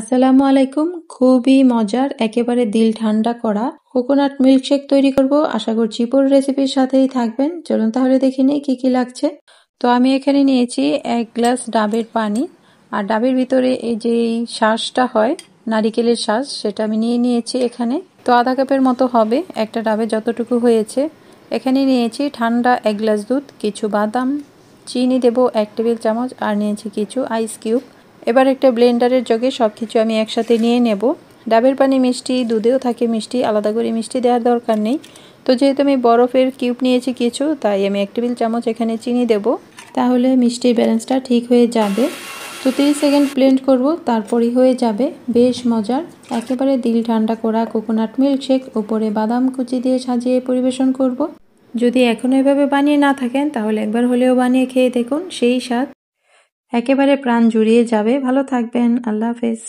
আসসালামু আলাইকুম। খুবই মজার, একেবারে দিল ঠান্ডা করা কোকোনাট মিল্কশেক তৈরি করব। আশা করছি পুরো রেসিপির সাথেই থাকবেন। চলুন তাহলে দেখে নিই কি কি লাগছে। তো আমি এখানে নিয়েছি 1 গ্লাস ডাবের পানি, আর ডাবের ভিতরে এই যে শাঁসটা হয়, নারিকেলের শাঁস, সেটা আমি নিয়েছি এখানে। তো আধা কাপের মতো হবে একটা ডাবে যতটুকু হয়েছে। এখানে নিয়েছি ঠান্ডা 1 গ্লাস দুধ, কিছু বাদাম, চিনি দেব 1 টেবিল চামচ, আর নিয়েছি কিছু আইস কিউব। এবার একটা ব্লেন্ডারের জগে সবকিছু আমি একসাথে নিয়ে নেব। ডাবের পানি মিষ্টি, দুধেও থাকে মিষ্টি, আলাদা করে মিষ্টি দেওয়ার দরকার নেই। তো যেহেতু আমি বরফের কিউব নিয়েছি কিছু, তাই আমি 1 টেবিল চামচ এখানে চিনি দেব, তাহলে মিষ্টির ব্যালেন্সটা ঠিক হয়ে যাবে। তো 30 সেকেন্ড ব্লেন্ড করব, তারপরই হয়ে যাবে বেশ মজার একেবারে দিল ঠান্ডা করা কোকোনাট মিল্কশেক। উপরে বাদাম কুচি দিয়ে সাজিয়ে পরিবেশন করব। যদি এখনও এভাবে বানিয়ে না থাকেন, তাহলে একবার হলেও বানিয়ে খেয়ে দেখুন, সেই স্বাদ একেবারে প্রাণ জুড়িয়ে যাবে। ভালো থাকবেন, আল্লাহ হাফেজ।